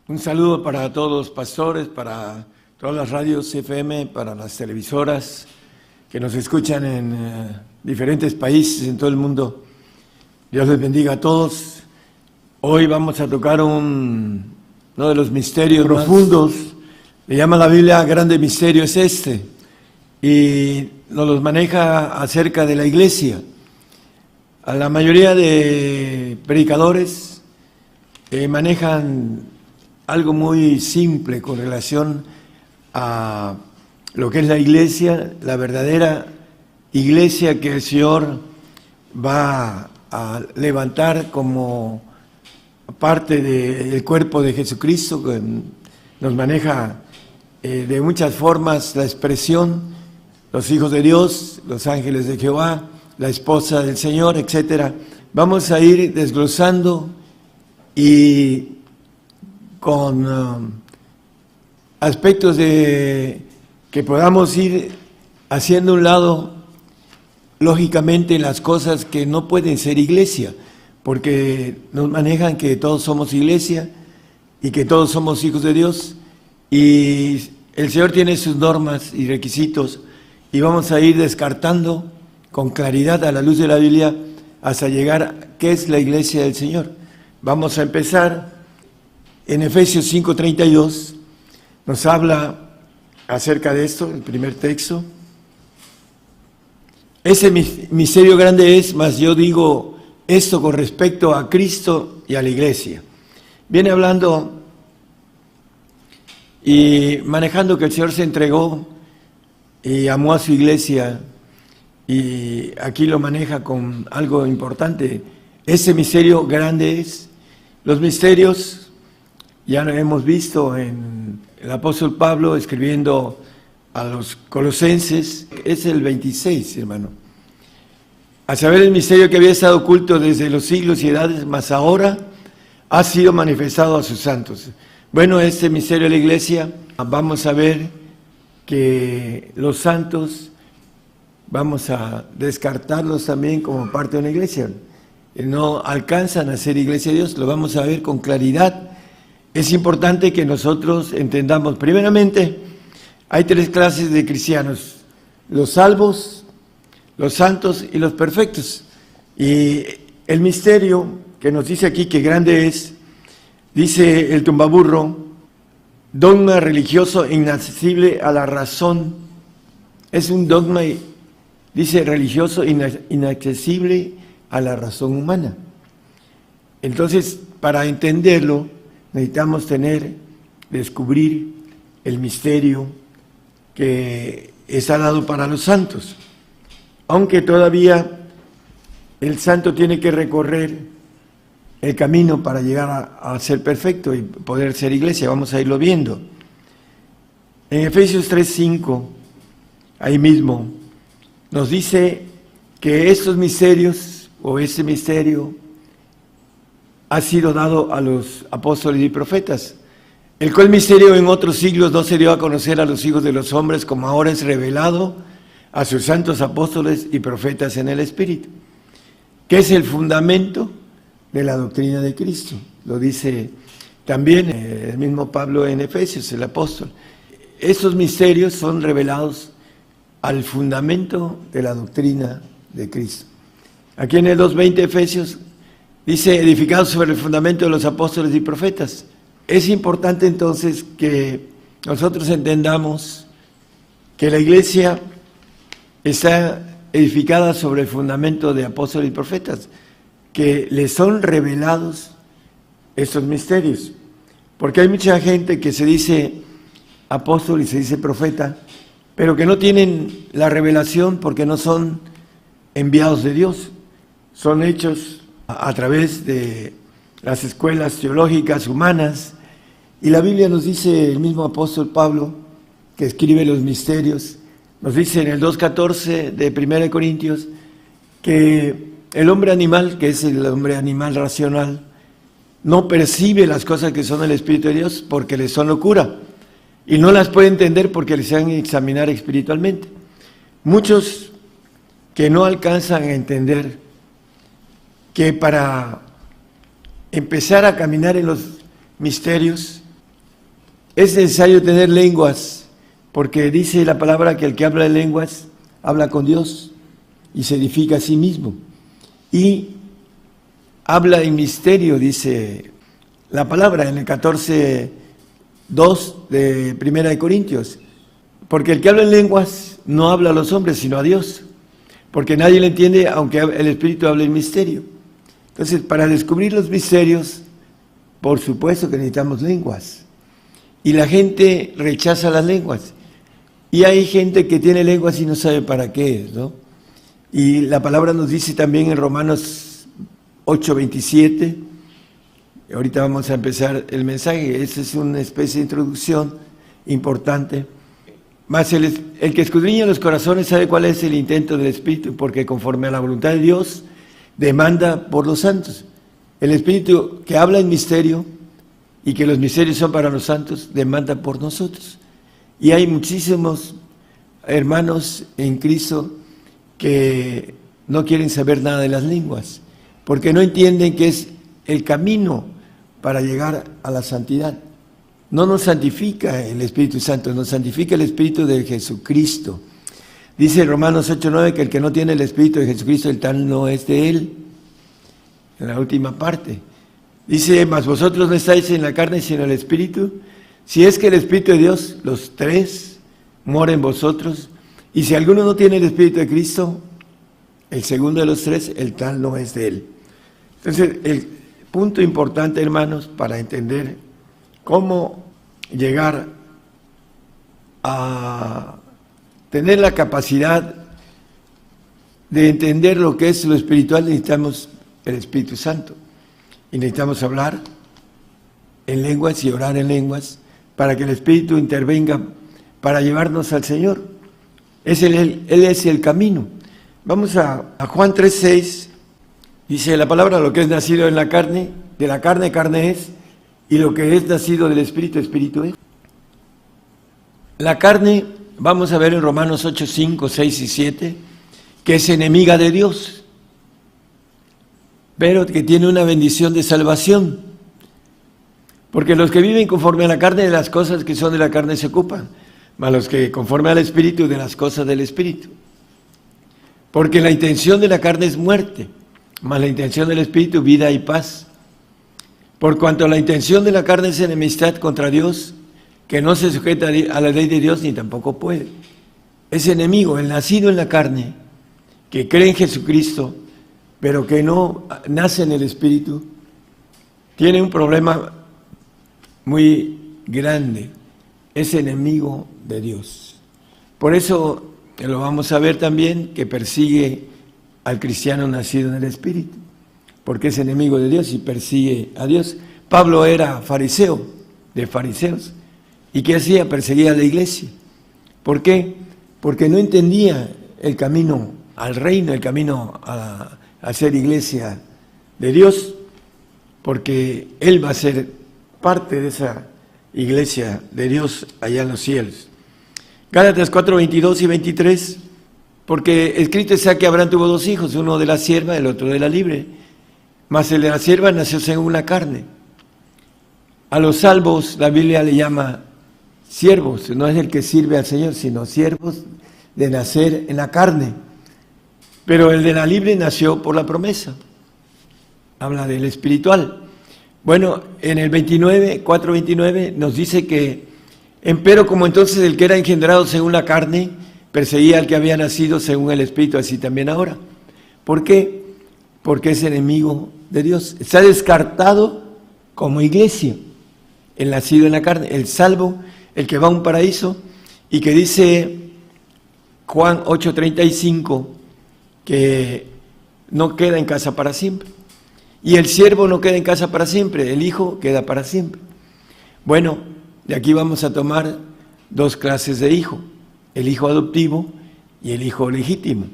Un saludo para todos los pastores, para todas las radios FM, para las televisoras que nos escuchan en diferentes países en todo el mundo. Dios les bendiga a todos. Hoy vamos a tocar uno de los misterios profundos. Le llama la Biblia grande misterio es este. Y nos los maneja acerca de la iglesia. A la mayoría de predicadores manejan algo muy simple con relación a lo que es la iglesia, la verdadera iglesia que el Señor va a levantar como parte del cuerpo de Jesucristo, que nos maneja de muchas formas la expresión, los hijos de Dios, los ángeles de Jehová, la esposa del Señor, etcétera. Vamos a ir desglosando y con aspectos de que podamos ir haciendo a un lado, lógicamente, las cosas que no pueden ser iglesia, porque nos manejan que todos somos iglesia y que todos somos hijos de Dios, y el Señor tiene sus normas y requisitos, y vamos a ir descartando con claridad a la luz de la Biblia hasta llegar a qué es la iglesia del Señor. Vamos a empezar en Efesios 5:32, nos habla acerca de esto, el primer texto. Ese misterio grande es, mas yo digo esto con respecto a Cristo y a la iglesia. Viene hablando y manejando que el Señor se entregó y amó a su iglesia, y aquí lo maneja con algo importante. Ese misterio grande es, los misterios ya lo hemos visto en el apóstol Pablo escribiendo a los colosenses, es el 26, hermano. A saber el misterio que había estado oculto desde los siglos y edades, mas ahora ha sido manifestado a sus santos. Bueno, este misterio de la iglesia, vamos a ver que los santos, vamos a descartarlos también como parte de una iglesia. No alcanzan a ser iglesia de Dios, lo vamos a ver con claridad. Es importante que nosotros entendamos, primeramente, hay tres clases de cristianos: los salvos, los santos y los perfectos. Y el misterio que nos dice aquí que grande es, dice el tumbaburro, dogma religioso inaccesible a la razón. Es un dogma, dice, religioso inaccesible a la razón humana. Entonces, para entenderlo, necesitamos descubrir el misterio que está dado para los santos. Aunque todavía el santo tiene que recorrer el camino para llegar a ser perfecto y poder ser iglesia, vamos a irlo viendo. En Efesios 3:5, ahí mismo, nos dice que estos misterios, o ese misterio, ha sido dado a los apóstoles y profetas, el cual misterio en otros siglos no se dio a conocer a los hijos de los hombres, como ahora es revelado a sus santos apóstoles y profetas en el Espíritu, que es el fundamento de la doctrina de Cristo. Lo dice también el mismo Pablo en Efesios, el apóstol. Estos misterios son revelados al fundamento de la doctrina de Cristo. Aquí en el 2:20 Efesios dice, edificados sobre el fundamento de los apóstoles y profetas. Es importante entonces que nosotros entendamos que la iglesia está edificada sobre el fundamento de apóstoles y profetas, que les son revelados estos misterios. Porque hay mucha gente que se dice apóstol y se dice profeta, pero que no tienen la revelación porque no son enviados de Dios, son hechos a través de las escuelas teológicas humanas. Y la Biblia nos dice, el mismo apóstol Pablo, que escribe los misterios, nos dice en el 2:14 de 1 Corintios, que el hombre animal, que es el hombre animal racional, no percibe las cosas que son el Espíritu de Dios porque les son locura, y no las puede entender porque les han de examinar espiritualmente. Muchos que no alcanzan a entender que para empezar a caminar en los misterios es necesario tener lenguas, porque dice la palabra que el que habla en lenguas habla con Dios y se edifica a sí mismo. Y habla en misterio, dice la palabra en el 14:2 de Primera de Corintios. Porque el que habla en lenguas no habla a los hombres, sino a Dios. Porque nadie le entiende, aunque el Espíritu hable en misterio. Entonces, para descubrir los misterios, por supuesto que necesitamos lenguas. Y la gente rechaza las lenguas. Y hay gente que tiene lenguas y no sabe para qué es, ¿no? Y la palabra nos dice también en Romanos 8:27, ahorita vamos a empezar el mensaje, esa es una especie de introducción importante. Mas el que escudriña los corazones sabe cuál es el intento del Espíritu, porque conforme a la voluntad de Dios, demanda por los santos. El Espíritu que habla en misterio y que los misterios son para los santos, demanda por nosotros. Y hay muchísimos hermanos en Cristo que no quieren saber nada de las lenguas, porque no entienden que es el camino para llegar a la santidad. No nos santifica el Espíritu Santo, nos santifica el Espíritu de Jesucristo. Dice Romanos 8:9 que el que no tiene el Espíritu de Jesucristo, el tal no es de él. En la última parte. Dice, mas vosotros no estáis en la carne, sino en el Espíritu. Si es que el Espíritu de Dios, los tres, mora en vosotros. Y si alguno no tiene el Espíritu de Cristo, el segundo de los tres, el tal no es de él. Entonces, el punto importante, hermanos, para entender cómo llegar a tener la capacidad de entender lo que es lo espiritual, necesitamos el Espíritu Santo. Y necesitamos hablar en lenguas y orar en lenguas para que el Espíritu intervenga para llevarnos al Señor. Él es el camino. Vamos a Juan 3:6. Dice la palabra, lo que es nacido en la carne, de la carne, carne es, y lo que es nacido del Espíritu, Espíritu es. La carne, vamos a ver en Romanos 8:5, 6 y 7, que es enemiga de Dios, pero que tiene una bendición de salvación. Porque los que viven conforme a la carne, de las cosas que son de la carne se ocupan, mas los que conforme al Espíritu, de las cosas del Espíritu. Porque la intención de la carne es muerte, mas la intención del Espíritu, vida y paz. Por cuanto la intención de la carne es enemistad contra Dios, que no se sujeta a la ley de Dios ni tampoco puede. Es enemigo, el nacido en la carne, que cree en Jesucristo, pero que no nace en el Espíritu, tiene un problema muy grande, es enemigo de Dios. Por eso lo vamos a ver también, que persigue al cristiano nacido en el Espíritu, porque es enemigo de Dios y persigue a Dios. Pablo era fariseo, de fariseos, ¿y qué hacía? Perseguía a la iglesia. ¿Por qué? Porque no entendía el camino al reino, el camino a ser iglesia de Dios, porque él va a ser parte de esa iglesia de Dios allá en los cielos. Gálatas 4:22 y 23, porque escrito está que Abraham tuvo dos hijos, uno de la sierva, el otro de la libre, mas el de la sierva nació según la carne. A los salvos la Biblia le llama siervos, no es el que sirve al Señor, sino siervos de nacer en la carne. Pero el de la libre nació por la promesa. Habla del espiritual. Bueno, en el 4:29 nos dice que, empero como entonces el que era engendrado según la carne, perseguía al que había nacido según el Espíritu, así también ahora. ¿Por qué? Porque es enemigo de Dios. Está descartado como iglesia, el nacido en la carne, el salvo, el que va a un paraíso, y que dice Juan 8:35, que no queda en casa para siempre. Y el siervo no queda en casa para siempre, el hijo queda para siempre. Bueno, de aquí vamos a tomar dos clases de hijo, el hijo adoptivo y el hijo legítimo,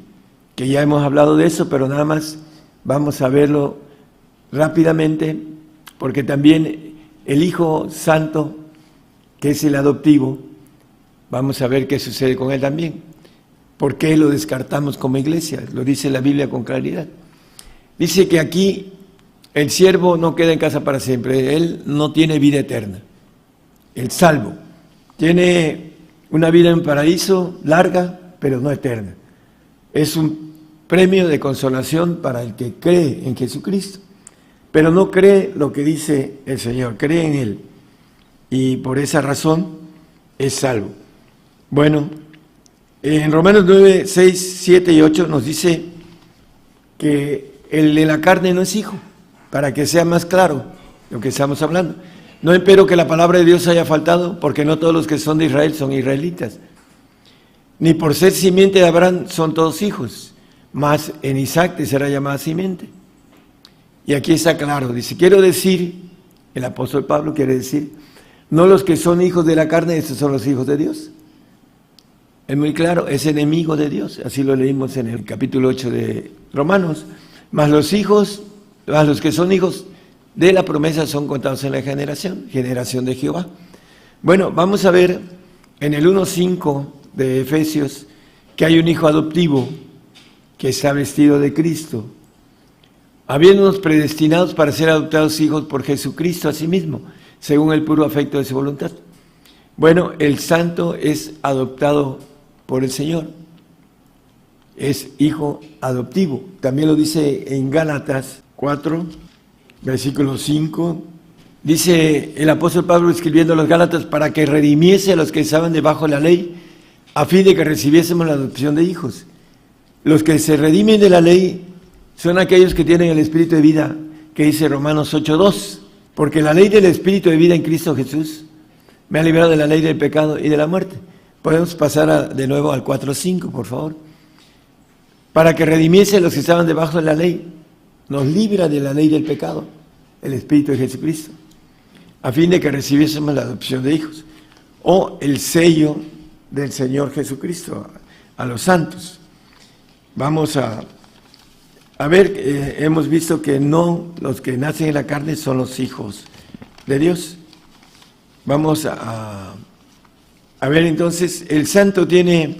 que ya hemos hablado de eso, pero nada más vamos a verlo rápidamente, porque también el hijo santo, que es el adoptivo, vamos a ver qué sucede con él también. ¿Por qué lo descartamos como iglesia? Lo dice la Biblia con claridad. Dice que aquí el siervo no queda en casa para siempre, él no tiene vida eterna. el salvo. Tiene una vida en paraíso larga, pero no eterna. Es un premio de consolación para el que cree en Jesucristo, pero no cree lo que dice el Señor, cree en Él, y por esa razón es salvo. Bueno, en Romanos 9, 6, 7 y 8 nos dice que el de la carne no es hijo, para que sea más claro lo que estamos hablando. No espero que la palabra de Dios haya faltado, porque no todos los que son de Israel son israelitas. Ni por ser simiente de Abraham son todos hijos, mas en Isaac te será llamada simiente. Y aquí está claro, dice, quiero decir, el apóstol Pablo quiere decir, no los que son hijos de la carne, estos son los hijos de Dios. Es muy claro, es enemigo de Dios, así lo leímos en el capítulo 8 de Romanos. Mas los que son hijos de la promesa son contados en la generación de Jehová. Bueno, vamos a ver en el 1:5 de Efesios que hay un hijo adoptivo que está vestido de Cristo, habiéndonos predestinados para ser adoptados hijos por Jesucristo a sí mismo, según el puro afecto de su voluntad. Bueno, el santo es adoptado por el Señor, es hijo adoptivo. También lo dice en Gálatas 4, versículo 5. Dice el apóstol Pablo escribiendo a los Gálatas para que redimiese a los que estaban debajo de la ley, a fin de que recibiésemos la adopción de hijos. Los que se redimen de la ley son aquellos que tienen el espíritu de vida, que dice Romanos 8:2, porque la ley del espíritu de vida en Cristo Jesús me ha librado de la ley del pecado y de la muerte. Podemos pasar de nuevo al 4:5, por favor. Para que redimiese a los que estaban debajo de la ley, nos libra de la ley del pecado, el Espíritu de Jesucristo, a fin de que recibiésemos la adopción de hijos, o el sello del Señor Jesucristo a los santos. Vamos a ver, hemos visto que no los que nacen en la carne son los hijos de Dios. Vamos a ver entonces, el santo tiene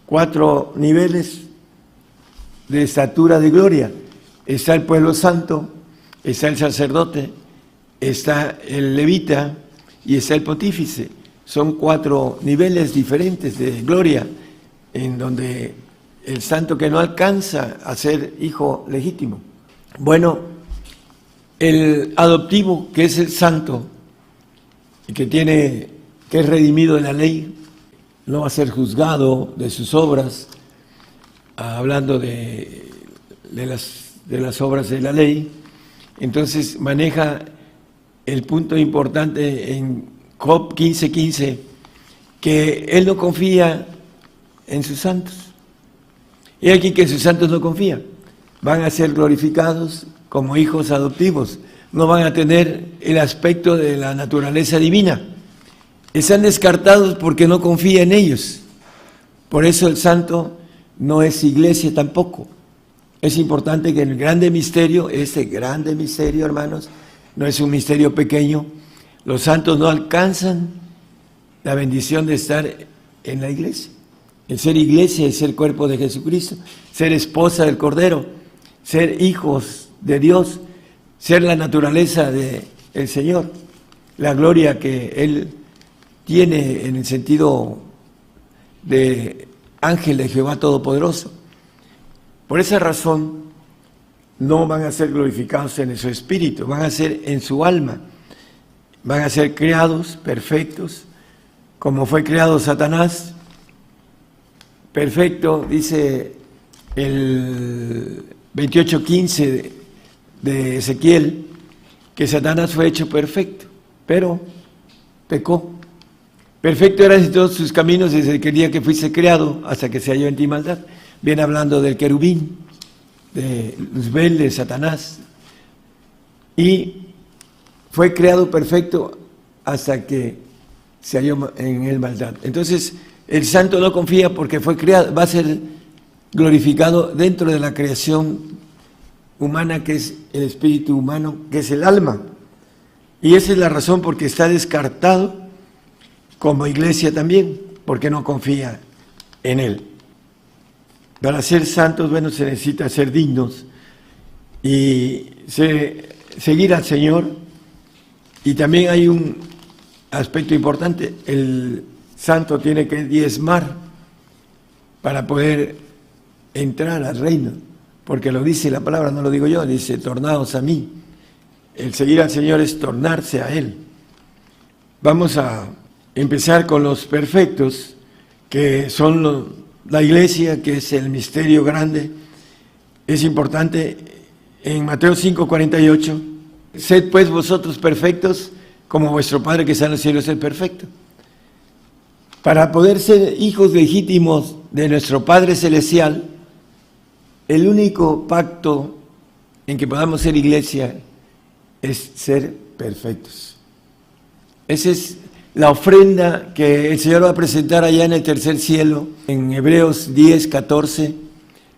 4 niveles de estatura de gloria. Está el pueblo santo, está el sacerdote, está el levita y está el pontífice. Son 4 niveles diferentes de gloria en donde el santo que no alcanza a ser hijo legítimo. Bueno, el adoptivo, que es el santo, y que es redimido de la ley, no va a ser juzgado de sus obras, hablando de las obras de la ley. Entonces maneja el punto importante en Job 15:15, que él no confía en sus santos. Y aquí que sus santos no confían, van a ser glorificados como hijos adoptivos, no van a tener el aspecto de la naturaleza divina. Están descartados porque no confía en ellos. Por eso el santo no es iglesia tampoco. Es importante que el grande misterio, este grande misterio, hermanos, no es un misterio pequeño. Los santos no alcanzan la bendición de estar en la iglesia. El ser iglesia es ser cuerpo de Jesucristo, ser esposa del Cordero, ser hijos de Dios, ser la naturaleza del Señor, la gloria que Él tiene en el sentido de ángel de Jehová Todopoderoso. Por esa razón no van a ser glorificados en su espíritu, van a ser en su alma, van a ser creados perfectos, como fue creado Satanás, perfecto, dice el 28:15 de Ezequiel, que Satanás fue hecho perfecto, pero pecó. Perfecto era en todos sus caminos desde el día que fuiste creado hasta que se halló en ti maldad. Viene hablando del querubín, de Luzbel, de Satanás, y fue creado perfecto hasta que se halló en él maldad. Entonces, el santo no confía porque fue creado, va a ser glorificado dentro de la creación humana, que es el espíritu humano, que es el alma. Y esa es la razón porque está descartado como iglesia también, porque no confía en él. Para ser santos, bueno, se necesita ser dignos y seguir al Señor. Y también hay aspecto importante, el santo tiene que diezmar para poder entrar al reino, porque lo dice la palabra, no lo digo yo, dice, tornaos a mí. El seguir al Señor es tornarse a Él. Vamos a empezar con los perfectos, que son la iglesia, que es el misterio grande. Es importante, en Mateo 5:48, sed pues vosotros perfectos, como vuestro Padre que está en los cielos es perfecto. Para poder ser hijos legítimos de nuestro Padre Celestial, el único pacto en que podamos ser iglesia es ser perfectos. Esa es la ofrenda que el Señor va a presentar allá en el tercer cielo. En Hebreos 10:14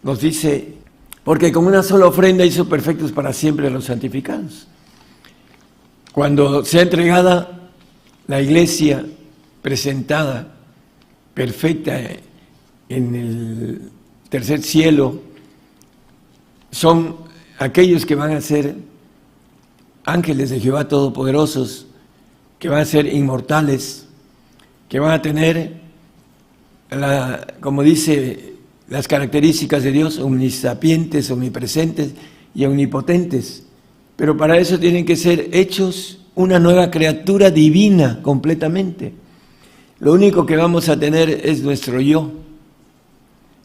nos dice, porque con una sola ofrenda hizo perfectos para siempre a los santificados. Cuando sea entregada la iglesia presentada, perfecta en el tercer cielo, son aquellos que van a ser ángeles de Jehová todopoderosos, que van a ser inmortales, que van a tener, como dice, las características de Dios, omnisapientes, omnipresentes y omnipotentes. Pero para eso tienen que ser hechos una nueva criatura divina completamente. Lo único que vamos a tener es nuestro yo,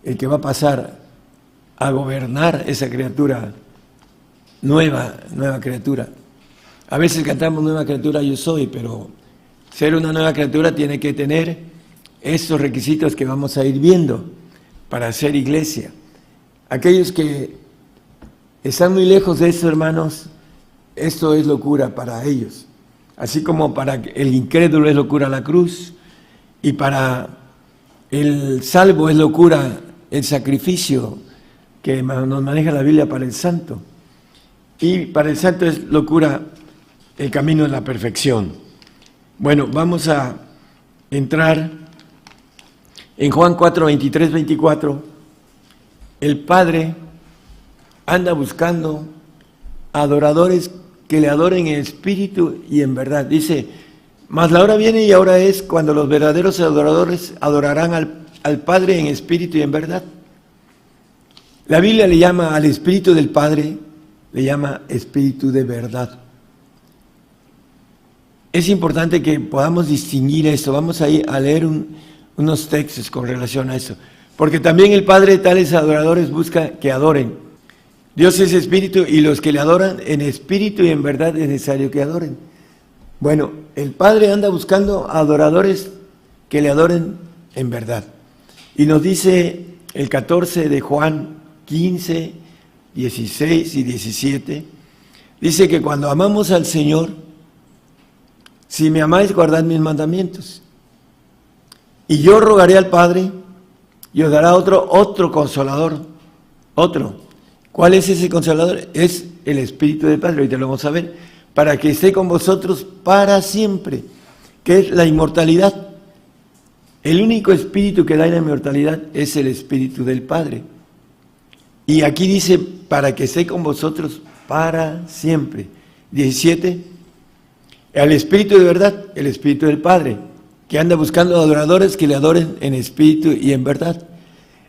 el que va a pasar a gobernar esa criatura, nueva criatura. A veces cantamos nueva criatura yo soy, pero ser una nueva criatura tiene que tener estos requisitos que vamos a ir viendo para ser iglesia. Aquellos que están muy lejos de esto, hermanos, esto es locura para ellos. Así como para el incrédulo es locura la cruz, y para el salvo es locura el sacrificio que nos maneja la Biblia para el santo. Y para el santo es locura el camino de la perfección. Bueno, vamos a entrar en Juan 4, 23, 24. El Padre anda buscando adoradores que le adoren en espíritu y en verdad. Dice, mas la hora viene y ahora es cuando los verdaderos adoradores adorarán al Padre en espíritu y en verdad. La Biblia le llama al Espíritu del Padre, le llama Espíritu de verdad. Es importante que podamos distinguir esto. Vamos a ir a leer unos textos con relación a eso. Porque también el Padre de tales adoradores busca que adoren. Dios es espíritu y los que le adoran en espíritu y en verdad es necesario que adoren. Bueno, el Padre anda buscando adoradores que le adoren en verdad. Y nos dice el 14 de Juan 15, 16 y 17, dice que cuando amamos al Señor, si me amáis, guardad mis mandamientos. Y yo rogaré al Padre y os dará otro consolador, otro. ¿Cuál es ese consolador? Es el Espíritu del Padre, ahorita lo vamos a ver, para que esté con vosotros para siempre, que es la inmortalidad. El único espíritu que da la inmortalidad es el Espíritu del Padre. Y aquí dice, para que esté con vosotros para siempre. 17, al Espíritu de verdad, el Espíritu del Padre, que anda buscando adoradores que le adoren en espíritu y en verdad,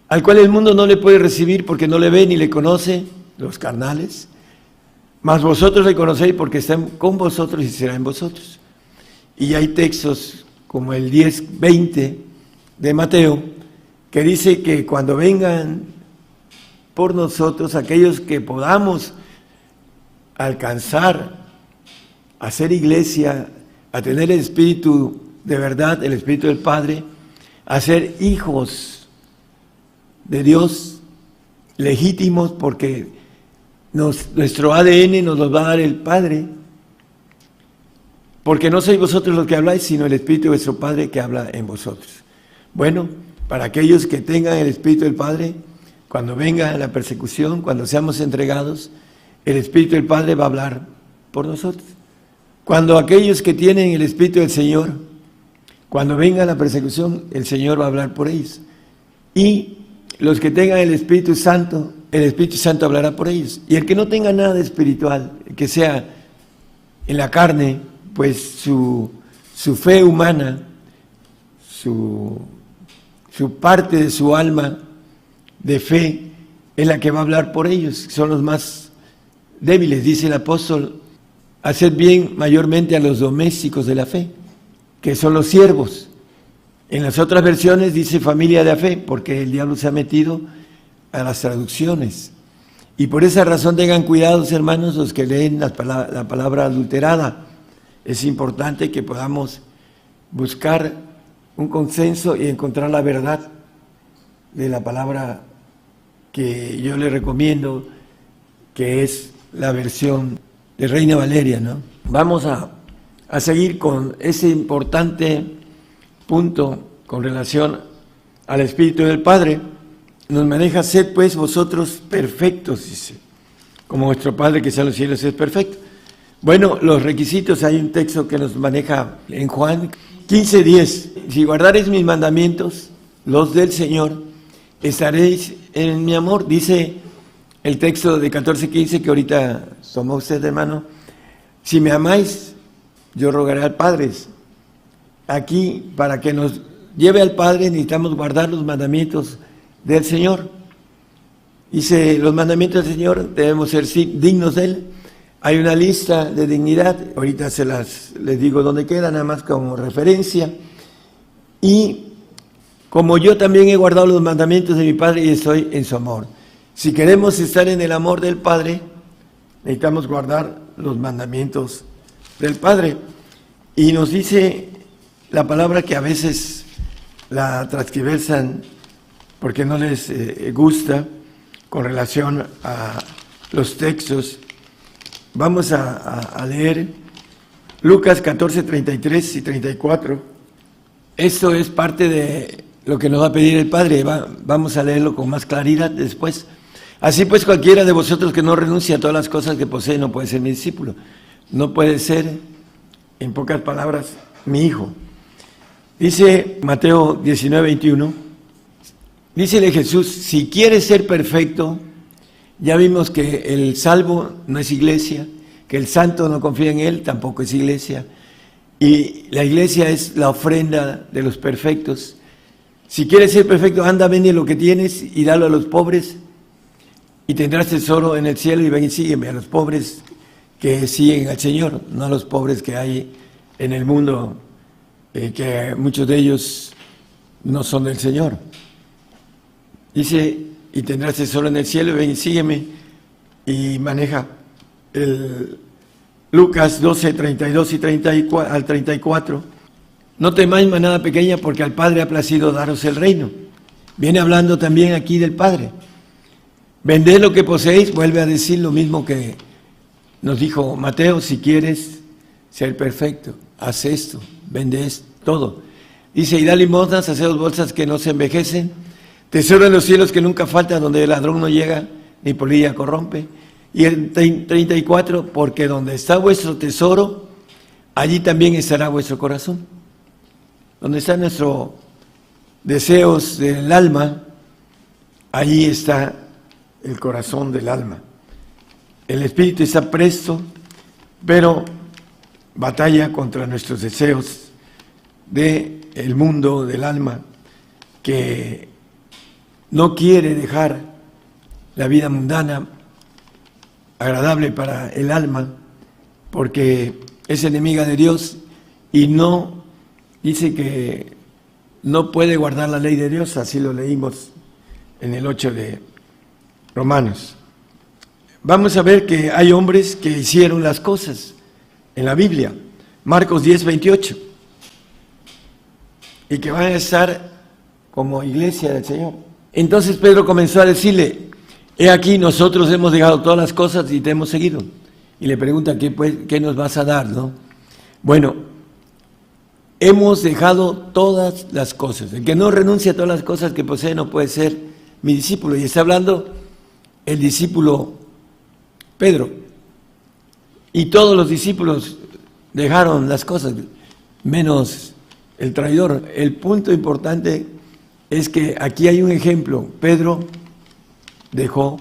al cual el mundo no le puede recibir porque no le ve ni le conoce, los carnales, mas vosotros le conocéis porque está con vosotros y será en vosotros. Y hay textos como el 10:20 de Mateo, que dice que cuando vengan por nosotros aquellos que podamos alcanzar a ser iglesia, a tener el Espíritu de verdad, el Espíritu del Padre, a ser hijos de Dios legítimos, porque nuestro ADN nos lo va a dar el Padre, porque no sois vosotros los que habláis, sino el Espíritu de vuestro Padre que habla en vosotros. Bueno, para aquellos que tengan el Espíritu del Padre, cuando venga la persecución, cuando seamos entregados, el Espíritu del Padre va a hablar por nosotros. Cuando aquellos que tienen el Espíritu del Señor, cuando venga la persecución, el Señor va a hablar por ellos. Y los que tengan el Espíritu Santo hablará por ellos. Y el que no tenga nada espiritual, que sea en la carne, pues su su fe humana, su parte de su alma de fe es la que va a hablar por ellos, son los más débiles. Dice el apóstol: haced bien mayormente a los domésticos de la fe, que son los siervos. En las otras versiones dice familia de la fe, porque el diablo se ha metido a las traducciones. Y por esa razón tengan cuidados, hermanos, los que leen la palabra adulterada. Es importante que podamos buscar un consenso y encontrar la verdad de la palabra que yo le recomiendo, que es la versión de Reina Valeria, ¿no? Vamos a seguir con ese importante punto con relación al Espíritu del Padre. Nos maneja: sed pues vosotros perfectos, dice, como vuestro Padre que está en los cielos es perfecto. Bueno, los requisitos, hay un texto que nos maneja en Juan 15:10. Si guardareis mis mandamientos, los del Señor, estaréis en mi amor. Dice el texto de 14:15 que ahorita tomó usted, hermano: si me amáis, yo rogaré al Padre. Aquí, para que nos lleve al Padre, necesitamos guardar los mandamientos del Señor. Dice: los mandamientos del Señor debemos ser dignos de Él. Hay una lista de dignidad, ahorita les digo dónde queda, nada más como referencia. Y como yo también he guardado los mandamientos de mi Padre y estoy en su amor. Si queremos estar en el amor del Padre, necesitamos guardar los mandamientos del Padre. Y nos dice la palabra, que a veces la transcriversan porque no les gusta con relación a los textos. Vamos a leer Lucas 14, 33 y 34. Esto es parte de lo que nos va a pedir el Padre. Vamos a leerlo con más claridad después. Así pues, cualquiera de vosotros que no renuncie a todas las cosas que posee no puede ser mi discípulo. No puede ser, en pocas palabras, mi hijo. Dice Mateo 19, 21. Dícele Jesús: si quieres ser perfecto, ya vimos que el salvo no es iglesia, que el santo no confía en él, tampoco es iglesia. Y la iglesia es la ofrenda de los perfectos. Si quieres ser perfecto, anda, vende lo que tienes y dalo a los pobres, y tendrás tesoro en el cielo, y ven y sígueme. A los pobres que siguen al Señor, no a los pobres que hay en el mundo, que muchos de ellos no son del Señor. Dice: y tendrás tesoro en el cielo, ven y sígueme. Y maneja el Lucas 12, 32 y 34, al 34. No temáis, manada pequeña, porque al Padre ha placido daros el reino. Viene hablando también aquí del Padre. Vended lo que poseéis, vuelve a decir lo mismo que nos dijo Mateo: si quieres ser perfecto, haz esto, vende esto, todo. Dice: y da limosnas, haceos bolsas que no se envejecen, tesoro en los cielos que nunca falta, donde el ladrón no llega, ni polilla corrompe. Y el 34, porque donde está vuestro tesoro, allí también estará vuestro corazón. Donde están nuestros deseos del alma, allí está el corazón del alma. El espíritu está presto, pero batalla contra nuestros deseos del mundo del alma, que no quiere dejar la vida mundana agradable para el alma, porque es enemiga de Dios y no, dice que no puede guardar la ley de Dios. Así lo leímos en el 8 de Romanos. Vamos a ver que hay hombres que hicieron las cosas en la Biblia. Marcos 10, 28. Y que van a estar como iglesia del Señor. Entonces Pedro comenzó a decirle: he aquí, nosotros hemos dejado todas las cosas y te hemos seguido. Y le pregunta: ¿qué nos vas a dar, no? Bueno, hemos dejado todas las cosas. El que no renuncia a todas las cosas que posee no puede ser mi discípulo. Y está hablando el discípulo Pedro. Y todos los discípulos dejaron las cosas, menos el traidor. El punto importante es que aquí hay un ejemplo. Pedro dejó,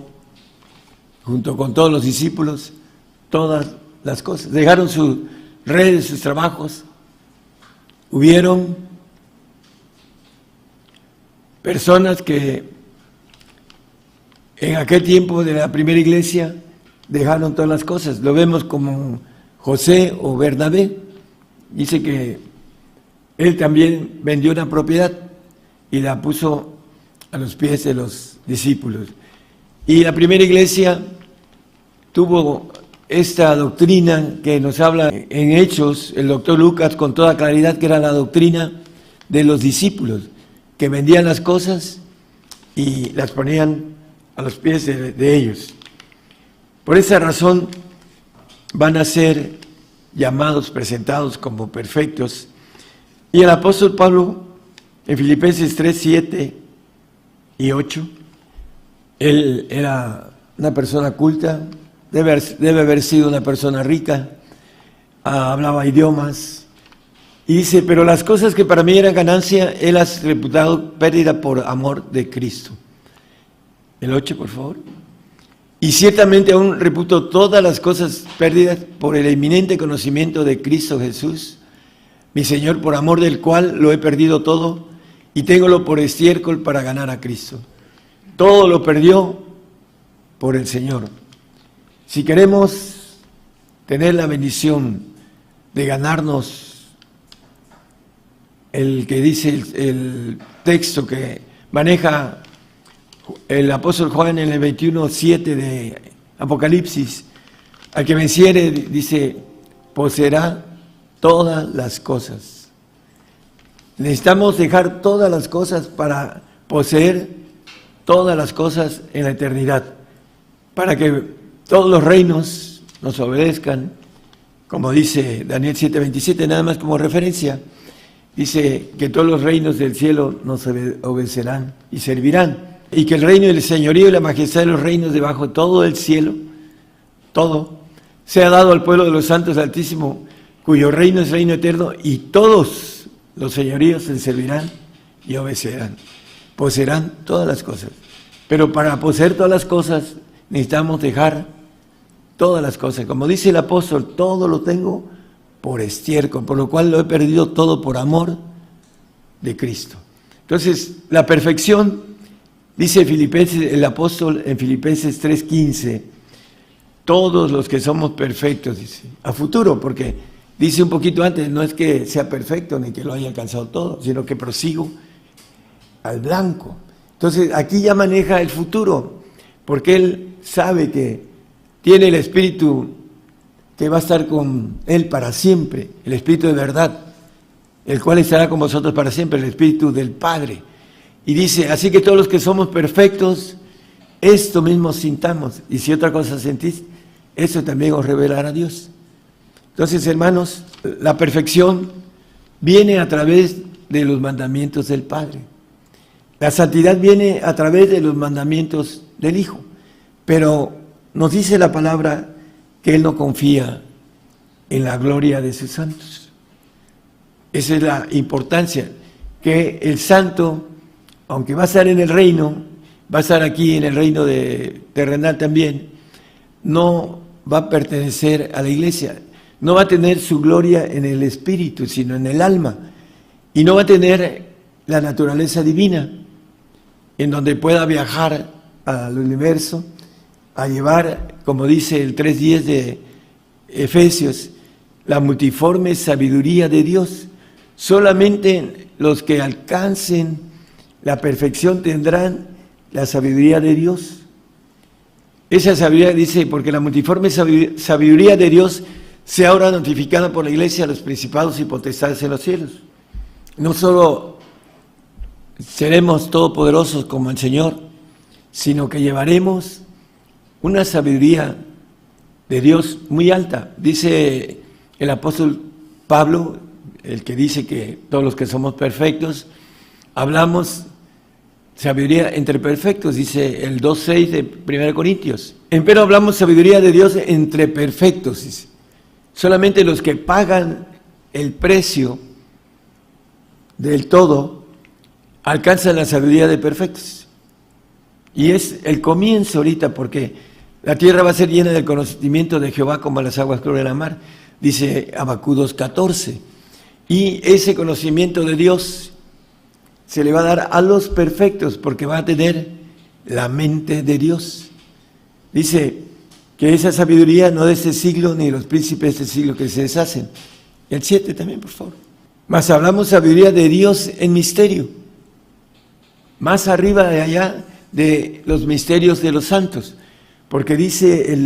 junto con todos los discípulos, todas las cosas. Dejaron sus redes, sus trabajos, hubieron personas que en aquel tiempo de la primera iglesia dejaron todas las cosas. Lo vemos como José o Bernabé. Dice que él también vendió una propiedad y la puso a los pies de los discípulos. Y la primera iglesia tuvo esta doctrina que nos habla en Hechos, el doctor Lucas, con toda claridad, que era la doctrina de los discípulos, que vendían las cosas y las ponían a los pies de ellos. Por esa razón van a ser llamados, presentados como perfectos. Y el apóstol Pablo, en Filipenses 3, 7 y 8, él era una persona culta, debe haber sido una persona rica, hablaba idiomas, y dice, pero las cosas que para mí eran ganancia, él las reputado pérdida por amor de Cristo. El 8, por favor. Y ciertamente aún reputo todas las cosas perdidas por el eminente conocimiento de Cristo Jesús, mi Señor, por amor del cual lo he perdido todo y téngolo por estiércol para ganar a Cristo. Todo lo perdió por el Señor. Si queremos tener la bendición de ganarnos el que dice el texto que maneja el apóstol Juan en el 21:7 de Apocalipsis, al que venciere, dice, poseerá todas las cosas. Necesitamos dejar todas las cosas para poseer todas las cosas en la eternidad, para que todos los reinos nos obedezcan, como dice Daniel 7:27, nada más como referencia, dice que todos los reinos del cielo nos obedecerán y servirán, y que el reino y el señorío y la majestad de los reinos debajo de todo el cielo, todo, sea dado al pueblo de los santos del Altísimo, cuyo reino es reino eterno, y todos los señoríos se servirán y obedecerán. Poseerán todas las cosas. Pero para poseer todas las cosas necesitamos dejar todas las cosas. Como dice el apóstol, todo lo tengo por estiércol, por lo cual lo he perdido todo por amor de Cristo. Entonces, la perfección, dice Filipenses, el apóstol en Filipenses 3:15, todos los que somos perfectos, dice, a futuro, porque dice un poquito antes, no es que sea perfecto ni que lo haya alcanzado todo, sino que prosigo al blanco. Entonces, aquí ya maneja el futuro, porque él sabe que tiene el Espíritu que va a estar con él para siempre, el Espíritu de verdad, el cual estará con vosotros para siempre, el Espíritu del Padre. Y dice, así que todos los que somos perfectos, esto mismo sintamos, y si otra cosa sentís, eso también os revelará Dios. Entonces, hermanos, la perfección viene a través de los mandamientos del Padre. La santidad viene a través de los mandamientos del Hijo. Pero nos dice la palabra que Él no confía en la gloria de sus santos. Esa es la importancia, que el santo, aunque va a estar en el reino, va a estar aquí en el reino terrenal también, no va a pertenecer a la iglesia. No va a tener su gloria en el espíritu, sino en el alma. Y no va a tener la naturaleza divina, en donde pueda viajar al universo, a llevar, como dice el 3:10 de Efesios, la multiforme sabiduría de Dios. Solamente los que alcancen la perfección tendrán la sabiduría de Dios. Esa sabiduría dice, porque la multiforme sabiduría de Dios sea ahora notificada por la iglesia a los principados y potestades en los cielos. No solo seremos todopoderosos como el Señor, sino que llevaremos una sabiduría de Dios muy alta. Dice el apóstol Pablo, el que dice que todos los que somos perfectos, hablamos sabiduría entre perfectos, dice el 2:6 de 1 Corintios. Empero hablamos sabiduría de Dios entre perfectos, dice. Solamente los que pagan el precio del todo alcanzan la sabiduría de perfectos. Y es el comienzo ahorita, porque la tierra va a ser llena del conocimiento de Jehová como las aguas crudas de la mar, dice Habacuc 2:14. Y ese conocimiento de Dios se le va a dar a los perfectos, porque va a tener la mente de Dios. Dice que esa sabiduría no de este siglo, ni de los príncipes de este siglo que se deshacen. El 7 también, por favor. Mas hablamos sabiduría de Dios en misterio, más arriba de allá de los misterios de los santos, porque dice,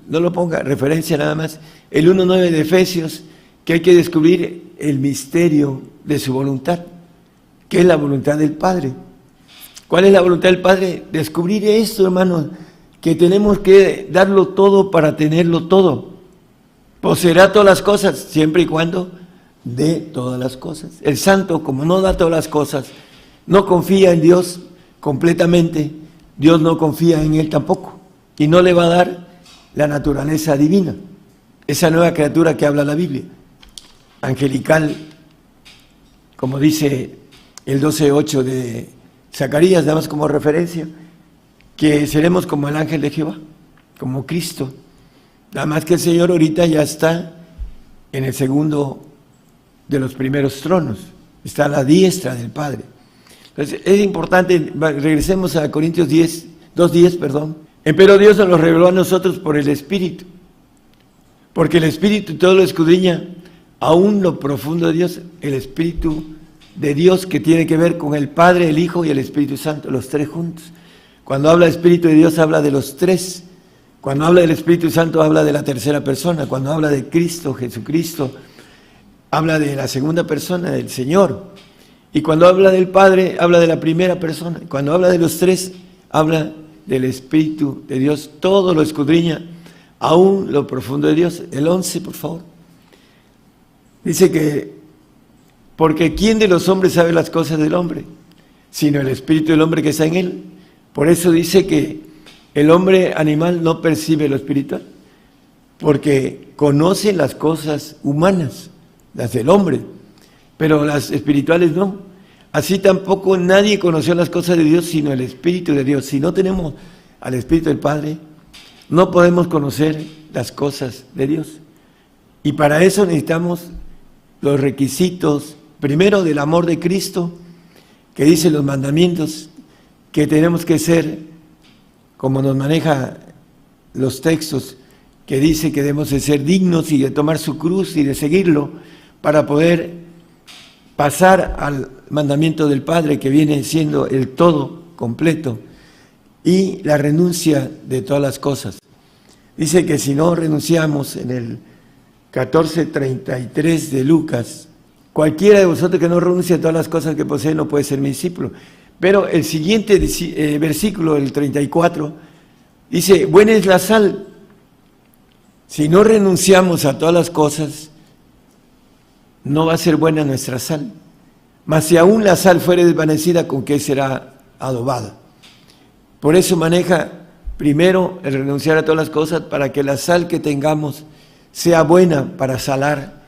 no lo ponga referencia nada más, el 1.9 de Efesios, que hay que descubrir el misterio de su voluntad, que es la voluntad del Padre. ¿Cuál es la voluntad del Padre? Descubrir esto, hermanos, que tenemos que darlo todo para tenerlo todo. Poseerá todas las cosas, siempre y cuando dé todas las cosas. El santo, como no da todas las cosas, no confía en Dios completamente, Dios no confía en él tampoco, y no le va a dar la naturaleza divina, esa nueva criatura que habla la Biblia, angelical, como dice el 12.8 de Zacarías, damos como referencia, que seremos como el ángel de Jehová, como Cristo, nada más que el Señor ahorita ya está en el segundo de los primeros tronos, está a la diestra del Padre. Entonces es importante, regresemos a Corintios 2:10, pero Dios nos lo reveló a nosotros por el Espíritu, porque el Espíritu todo lo escudriña, aún lo profundo de Dios, el Espíritu de Dios que tiene que ver con el Padre, el Hijo y el Espíritu Santo, los tres juntos. Cuando habla del Espíritu de Dios habla de los tres, cuando habla del Espíritu Santo habla de la tercera persona, cuando habla de Cristo, Jesucristo, habla de la segunda persona, del Señor, y cuando habla del Padre habla de la primera persona, cuando habla de los tres habla del Espíritu de Dios, todo lo escudriña, aún lo profundo de Dios. El 11, por favor. Dice que, porque ¿quién de los hombres sabe las cosas del hombre? Sino el espíritu del hombre que está en él. Por eso dice que el hombre animal no percibe lo espiritual, porque conoce las cosas humanas, las del hombre, pero las espirituales no. Así tampoco nadie conoció las cosas de Dios, sino el Espíritu de Dios. Si no tenemos al Espíritu del Padre, no podemos conocer las cosas de Dios. Y para eso necesitamos los requisitos, primero del amor de Cristo, que dice los mandamientos, que tenemos que ser, como nos maneja los textos, que dice que debemos de ser dignos y de tomar su cruz y de seguirlo para poder pasar al mandamiento del Padre, que viene siendo el todo completo, y la renuncia de todas las cosas. Dice que si no renunciamos, en el 14:33 de Lucas, cualquiera de vosotros que no renuncie a todas las cosas que posee no puede ser mi discípulo. Pero el siguiente versículo, el 34, dice, buena es la sal. Si no renunciamos a todas las cosas, no va a ser buena nuestra sal. Mas si aún la sal fuere desvanecida, ¿con qué será adobada? Por eso maneja primero el renunciar a todas las cosas, para que la sal que tengamos sea buena para salar,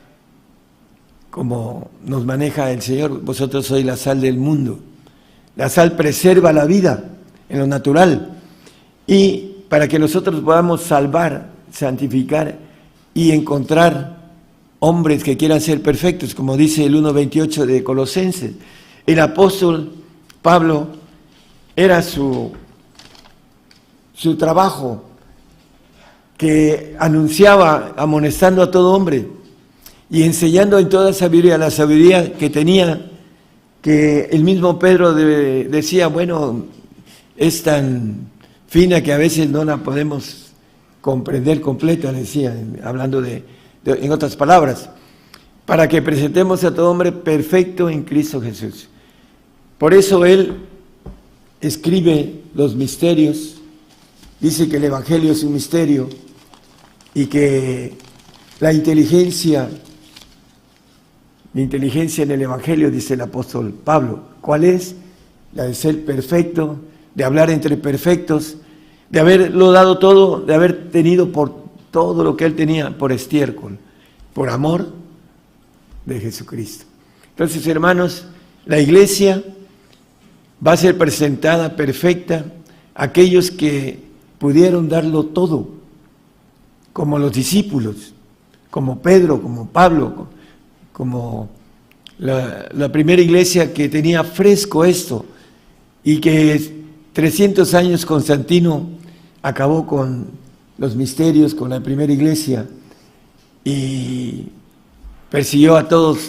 como nos maneja el Señor. Vosotros sois la sal del mundo. La sal preserva la vida en lo natural, y para que nosotros podamos salvar, santificar y encontrar hombres que quieran ser perfectos, como dice el 1:28 de Colosenses. El apóstol Pablo era su trabajo, que anunciaba amonestando a todo hombre y enseñando en toda sabiduría, la sabiduría que tenía, que el mismo Pedro decía, bueno, es tan fina que a veces no la podemos comprender completa, decía, hablando en otras palabras, para que presentemos a todo hombre perfecto en Cristo Jesús. Por eso él escribe los misterios, dice que el Evangelio es un misterio y que la inteligencia en el Evangelio, dice el apóstol Pablo, ¿cuál es? La de ser perfecto, de hablar entre perfectos, de haberlo dado todo, de haber tenido por todo lo que él tenía por estiércol, por amor de Jesucristo. Entonces, hermanos, la iglesia va a ser presentada perfecta a aquellos que pudieron darlo todo, como los discípulos, como Pedro, como Pablo, como la primera iglesia que tenía fresco esto, y que 300 años Constantino acabó con los misterios, con la primera iglesia, y persiguió a todos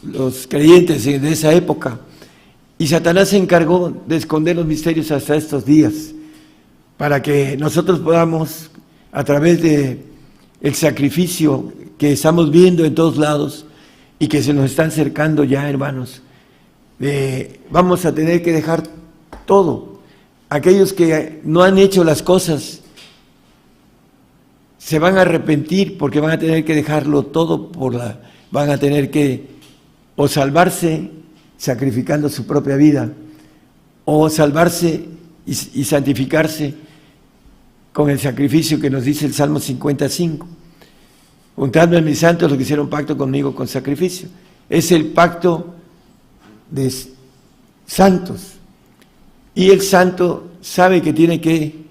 los creyentes de esa época, y Satanás se encargó de esconder los misterios hasta estos días, para que nosotros podamos, a través de el sacrificio que estamos viendo en todos lados y que se nos están acercando ya, hermanos, vamos a tener que dejar todo. Aquellos que no han hecho las cosas se van a arrepentir, porque van a tener que dejarlo todo van a tener que o salvarse sacrificando su propia vida, o salvarse y santificarse con el sacrificio que nos dice el Salmo 55. Juntando en mis santos los que hicieron pacto conmigo con sacrificio. Es el pacto de santos. Y el santo sabe que tiene que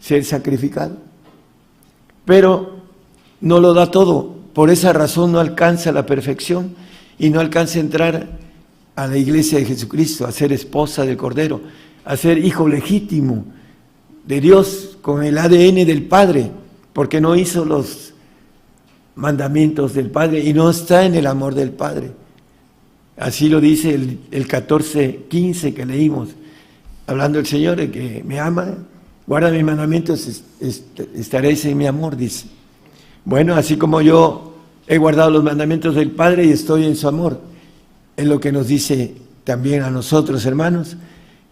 ser sacrificado, pero no lo da todo. Por esa razón no alcanza la perfección y no alcanza a entrar a la iglesia de Jesucristo, a ser esposa del Cordero, a ser hijo legítimo de Dios con el ADN del Padre, porque no hizo los mandamientos del Padre y no está en el amor del Padre. Así lo dice el 14:15 que leímos, hablando el Señor, de que me ama, guarda mis mandamientos, estaréis en mi amor, dice. Bueno, así como yo he guardado los mandamientos del Padre y estoy en su amor, es lo que nos dice también a nosotros, hermanos,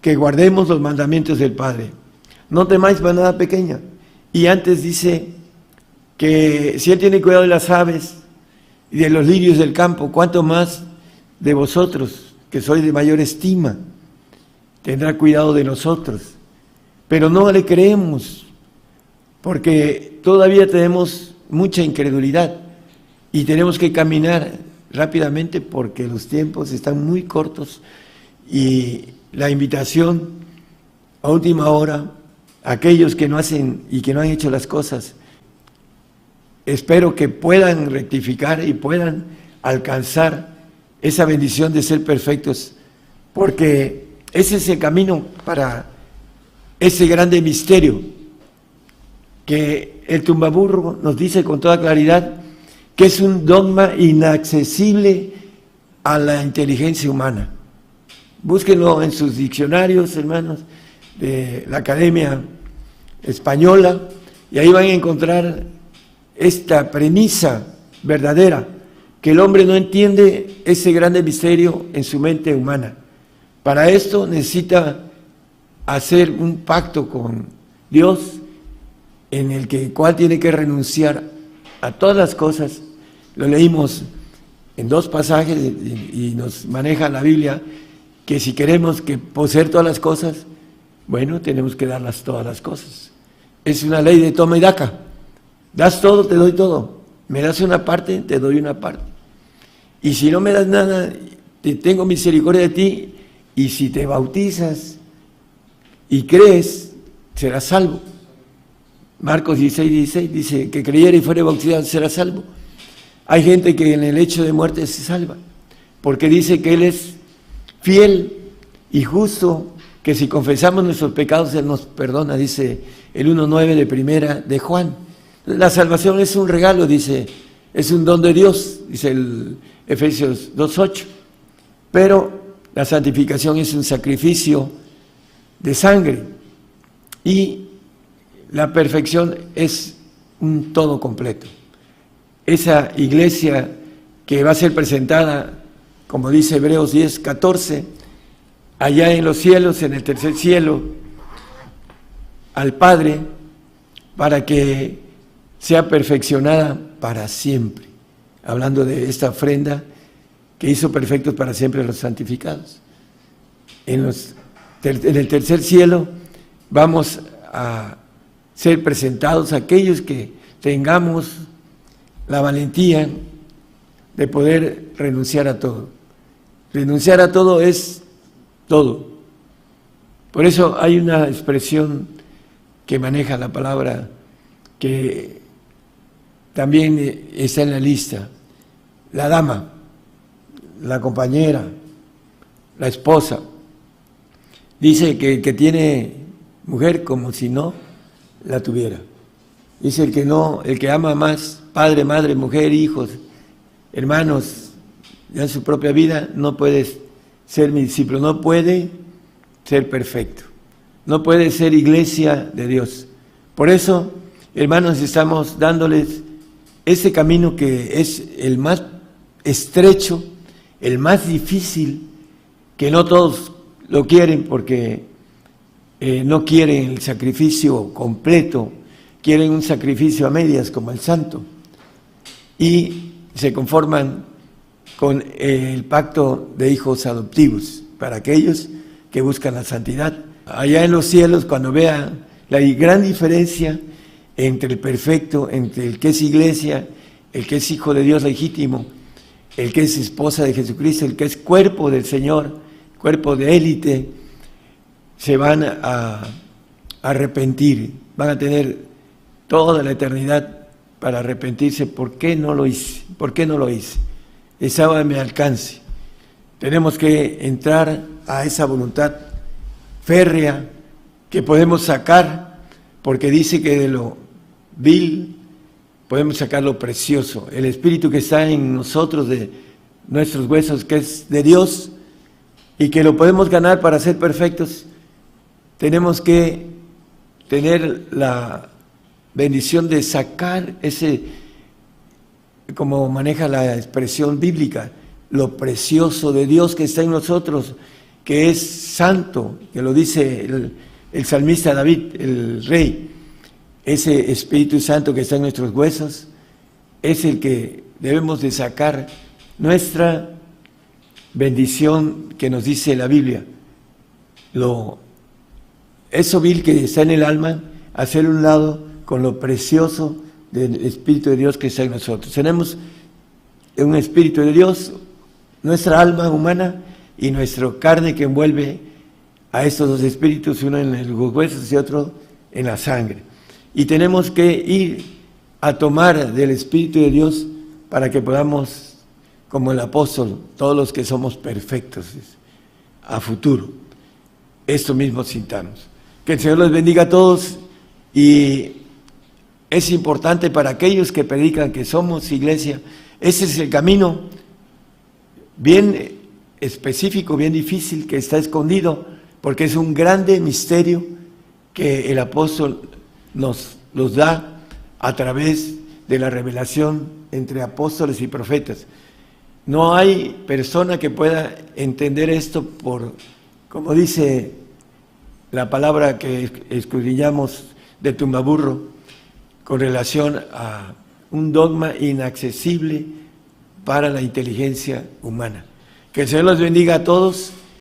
que guardemos los mandamientos del Padre. No temáis manada pequeña. Y antes dice que si Él tiene cuidado de las aves y de los lirios del campo, ¿cuánto más de vosotros, que sois de mayor estima, tendrá cuidado de nosotros? Pero no le creemos, porque todavía tenemos mucha incredulidad y tenemos que caminar rápidamente porque los tiempos están muy cortos, y la invitación a última hora, aquellos que no hacen y que no han hecho las cosas, espero que puedan rectificar y puedan alcanzar esa bendición de ser perfectos, porque ese es el camino para ese grande misterio que el tumbaburro nos dice con toda claridad que es un dogma inaccesible a la inteligencia humana. Búsquenlo en sus diccionarios, hermanos, de la Academia Española, y ahí van a encontrar esta premisa verdadera, que el hombre no entiende ese grande misterio en su mente humana. Para esto necesita hacer un pacto con Dios, en el cual tiene que renunciar a todas las cosas. Lo leímos en 2 pasajes y nos maneja la Biblia, que si queremos poseer todas las cosas, bueno, tenemos que darlas todas las cosas. Es una ley de toma y daca. Das todo, te doy todo. Me das una parte, te doy una parte. Y si no me das nada, te tengo misericordia de ti, y si te bautizas y crees, serás salvo. Marcos 16:16 dice que creyere y fuere bautizado será salvo. Hay gente que en el hecho de muerte se salva, porque dice que Él es fiel y justo, que si confesamos nuestros pecados Él nos perdona, dice el 1:9 de primera de Juan. La salvación es un regalo, dice, es un don de Dios, dice el Efesios 2:8, pero la santificación es un sacrificio de sangre, y la perfección es un todo completo. Esa iglesia que va a ser presentada, como dice Hebreos 10:14, allá en los cielos, en el tercer cielo, al Padre, para que sea perfeccionada para siempre. Hablando de esta ofrenda que hizo perfectos para siempre a los santificados. En el tercer cielo vamos a ser presentados aquellos que tengamos la valentía de poder renunciar a todo. Renunciar a todo es todo. Por eso hay una expresión que maneja la palabra que también está en la lista, la dama. la compañera, la esposa. Dice que el que tiene mujer como si no la tuviera. Dice el que ama más, padre, madre, mujer, hijos, hermanos, ya en su propia vida, no puede ser mi discípulo, no puede ser perfecto, no puede ser iglesia de Dios. Por eso, hermanos, estamos dándoles ese camino que es el más estrecho, el más difícil, que no todos lo quieren porque no quieren el sacrificio completo, quieren un sacrificio a medias como el santo y se conforman con el pacto de hijos adoptivos para aquellos que buscan la santidad. Allá en los cielos, cuando vean la gran diferencia entre el perfecto, entre el que es iglesia, el que es hijo de Dios legítimo, el que es esposa de Jesucristo, el que es cuerpo del Señor, cuerpo de élite, se van a arrepentir, van a tener toda la eternidad para arrepentirse. ¿Por qué no lo hice? ¿Por qué no lo hice? Estaba a mi alcance. Tenemos que entrar a esa voluntad férrea que podemos sacar, porque dice que de lo vil podemos sacar lo precioso. El Espíritu que está en nosotros, de nuestros huesos, que es de Dios, y que lo podemos ganar para ser perfectos, tenemos que tener la bendición de sacar ese, como maneja la expresión bíblica, lo precioso de Dios que está en nosotros, que es santo, que lo dice el salmista David, el rey. Ese Espíritu Santo que está en nuestros huesos es el que debemos de sacar nuestra bendición que nos dice la Biblia. Eso vil que está en el alma, hacer un lado con lo precioso del Espíritu de Dios que está en nosotros. Tenemos un Espíritu de Dios, nuestra alma humana y nuestra carne que envuelve a estos dos espíritus, uno en los huesos y otro en la sangre. Y tenemos que ir a tomar del Espíritu de Dios para que podamos, como el apóstol, todos los que somos perfectos a futuro, esto mismo sintamos. Que el Señor los bendiga a todos, y es importante para aquellos que predican que somos iglesia, ese es el camino bien específico, bien difícil, que está escondido, porque es un grande misterio que el apóstol los da a través de la revelación entre apóstoles y profetas. No hay persona que pueda entender esto por, como dice la palabra que escudriñamos de Tumbaburro, con relación a un dogma inaccesible para la inteligencia humana. Que el Señor los bendiga a todos.